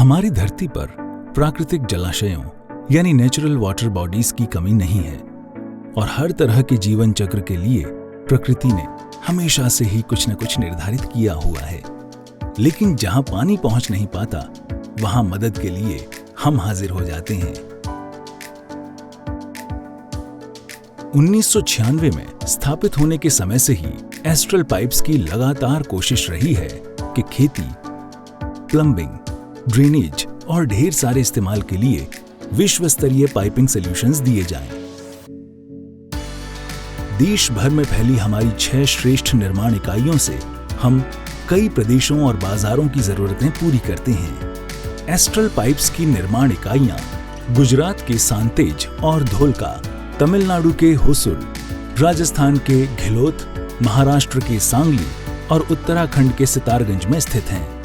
हमारी धरती पर प्राकृतिक जलाशयों यानी नेचुरल वाटर बॉडीज की कमी नहीं है और हर तरह के जीवन चक्र के लिए प्रकृति ने हमेशा से ही कुछ न कुछ निर्धारित किया हुआ है। लेकिन जहां पानी पहुंच नहीं पाता वहां मदद के लिए हम हाजिर हो जाते हैं। 1996 में स्थापित होने के समय से ही एस्ट्रल पाइप्स की लगातार कोशिश रही है कि खेती, प्लम्बिंग, ड्रेनेज और ढेर सारे इस्तेमाल के लिए विश्व स्तरीय पाइपिंग सॉल्यूशंस दिए जाएं। देश भर में फैली हमारी 6 श्रेष्ठ निर्माण इकाइयों से हम कई प्रदेशों और बाजारों की जरूरतें पूरी करते हैं। एस्ट्रल पाइप्स की निर्माण इकाइयां गुजरात के सांतेज और धोलका, तमिलनाडु के होसुर, राजस्थान के घिलोत, महाराष्ट्र के सांगली और उत्तराखंड के सितारगंज में स्थित हैं।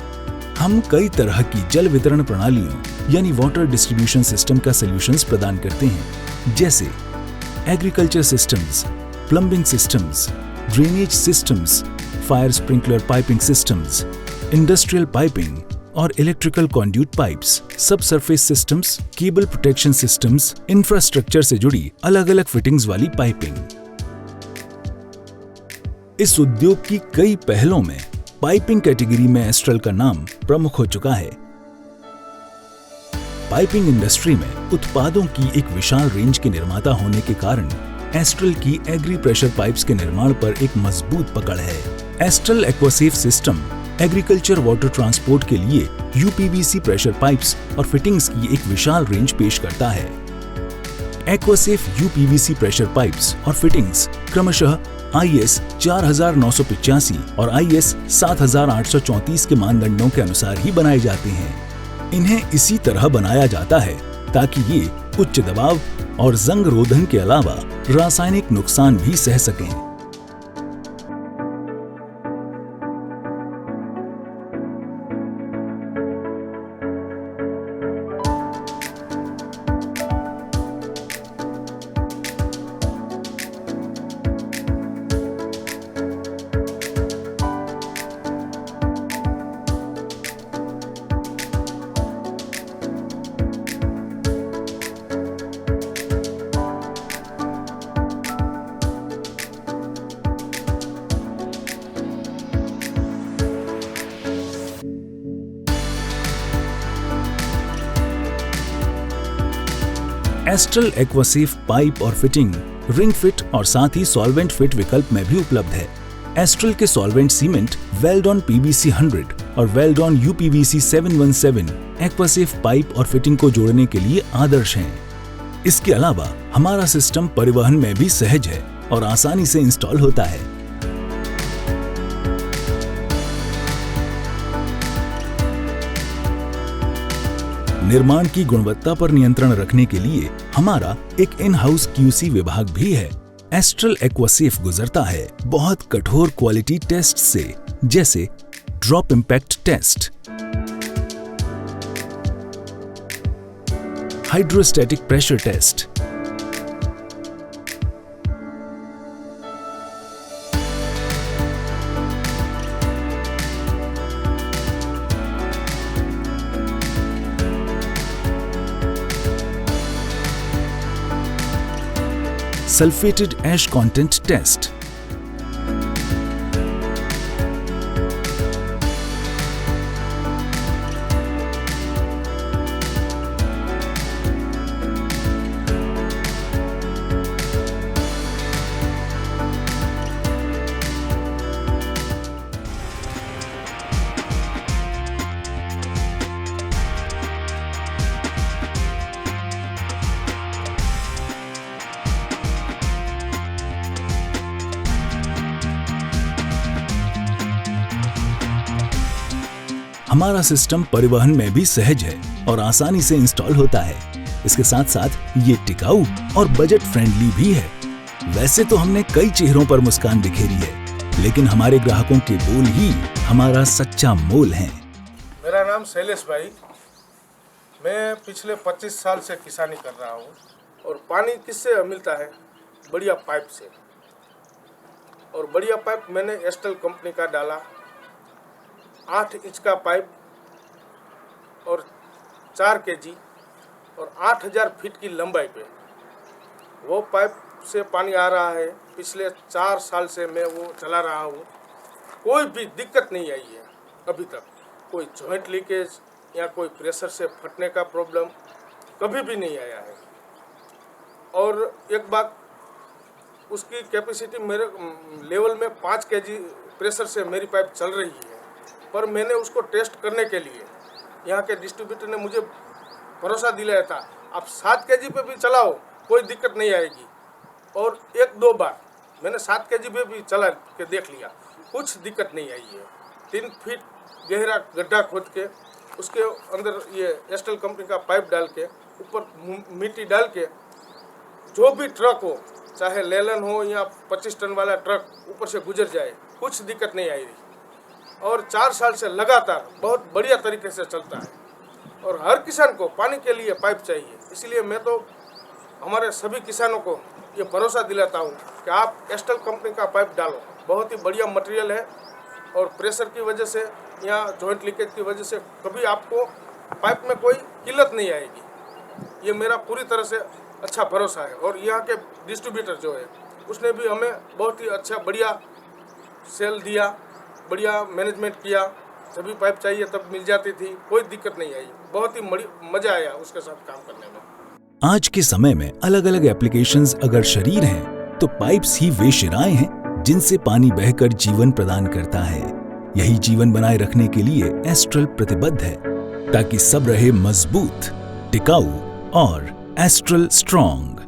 हम कई तरह की जल वितरण प्रणालियों यानी वाटर डिस्ट्रीब्यूशन सिस्टम का सॉल्यूशंस प्रदान करते हैं, जैसे agriculture systems, plumbing systems, drainage systems, fire sprinkler piping systems, industrial piping और इलेक्ट्रिकल कॉन्ड्यूट पाइप्स, सब surface systems, cable protection systems, infrastructure से जुड़ी अलग अलग फिटिंग्स वाली पाइपिंग। इस उद्योग की कई पहलों में पाइपिंग कैटेगरी में एस्ट्रल का नाम प्रमुख हो चुका है। पाइपिंग इंडस्ट्री में उत्पादों की एक विशाल रेंज के निर्माता होने के कारण एस्ट्रल की एग्री प्रेशर पाइप्स के निर्माण पर एक मजबूत पकड़ है। Astral Aquasafe system agriculture water transport के लिए यूपीवीसी प्रेशर पाइप्स और फिटिंग्स की एक विशाल रेंज पेश करता है। एक्वासेफ यूपीवीसी प्रेशर पाइप्स और फिटिंग्स क्रमशः IS 4985 और IS 7834 के मानदंडों के अनुसार ही बनाए जाते हैं। इन्हें इसी तरह बनाया जाता है ताकि ये उच्च दबाव और जंग रोधन के अलावा रासायनिक नुकसान भी सह सकें। एस्ट्रल एक्वासेफ पाइप और फिटिंग रिंग फिट और साथ ही सॉल्वेंट फिट विकल्प में भी उपलब्ध है। एस्ट्रल के सॉल्वेंट सीमेंट वेल्डॉन PVC 100 और वेल्डॉन UPVC 717 एक्वासेफ पाइप और फिटिंग को जोड़ने के लिए आदर्श हैं। इसके अलावा हमारा सिस्टम परिवहन में भी सहज है और आसानी से इंस्टॉल होता है। निर्माण की गुणवत्ता पर नियंत्रण रखने के लिए हमारा एक इन हाउस QC विभाग भी है। एस्ट्रल एक्वासेफ गुजरता है बहुत कठोर क्वालिटी टेस्ट से, जैसे drop impact test, hydrostatic pressure test, sulphated ash content test, हमारा सिस्टम परिवहन में भी सहज है और आसानी से इंस्टॉल होता है। इसके साथ साथ ये टिकाऊ और बजट फ्रेंडली भी है। वैसे तो हमने कई चेहरों पर मुस्कान बिखेरी है, लेकिन हमारे ग्राहकों के बोल ही हमारा सच्चा मोल हैं। मेरा नाम शैलेश भाई, मैं पिछले 25 साल से किसानी कर रहा हूँ और पानी किससे मिलता है? बढ़िया पाइप से। और बढ़िया पाइप मैंने एस्ट्रल कंपनी का डाला, 8 इंच का पाइप और 4 kg और 8000 फीट की लंबाई पे वो पाइप से पानी आ रहा है। पिछले 4 साल से मैं वो चला रहा हूँ, कोई भी दिक्कत नहीं आई है अभी तक। कोई जॉइंट लीकेज या कोई प्रेशर से फटने का प्रॉब्लम कभी भी नहीं आया है। और एक बात, उसकी कैपेसिटी मेरे लेवल में 5 kg प्रेशर से मेरी पाइप चल रही है। पर मैंने उसको टेस्ट करने के लिए यहाँ के डिस्ट्रीब्यूटर ने मुझे भरोसा दिलाया था, आप 7 kg पे भी चलाओ कोई दिक्कत नहीं आएगी। और 1-2 बार मैंने 7 kg पे भी चला के देख लिया, कुछ दिक्कत नहीं आई है। 3 फीट गहरा गड्ढा खोद के उसके अंदर ये एस्ट्रल कंपनी का पाइप डाल के ऊपर मिट्टी डाल के जो भी ट्रक हो, चाहे लेलन हो या 25 टन वाला ट्रक ऊपर से गुजर जाए, कुछ दिक्कत नहीं आई रही। और 4 साल से लगातार बहुत बढ़िया तरीके से चलता है। और हर किसान को पानी के लिए पाइप चाहिए, इसलिए मैं तो हमारे सभी किसानों को ये भरोसा दिलाता हूँ कि आप एस्ट्रल कंपनी का पाइप डालो। बहुत ही बढ़िया मटेरियल है और प्रेशर की वजह से या जॉइंट लीकेज की वजह से कभी आपको पाइप में कोई किल्लत नहीं आएगी। ये मेरा पूरी तरह से अच्छा भरोसा है। और यहाँ के डिस्ट्रीब्यूटर जो है उसने भी हमें बहुत ही अच्छा बढ़िया सेल दिया, बढ़िया मैनेजमेंट किया। जब भी पाइप चाहिए तब मिल जाती थी, कोई दिक्कत नहीं आई। बहुत ही मज़ा आया उसके साथ काम करने में। आज के समय में अलग अलग एप्लीकेशंस अगर शरीर हैं, तो पाइप्स ही वे शिराएं हैं जिनसे पानी बहकर जीवन प्रदान करता है। यही जीवन बनाए रखने के लिए एस्ट्रल प्रतिबद्ध है, ताकि सब रहे मजबूत, टिकाऊ और एस्ट्रल स्ट्रॉन्ग।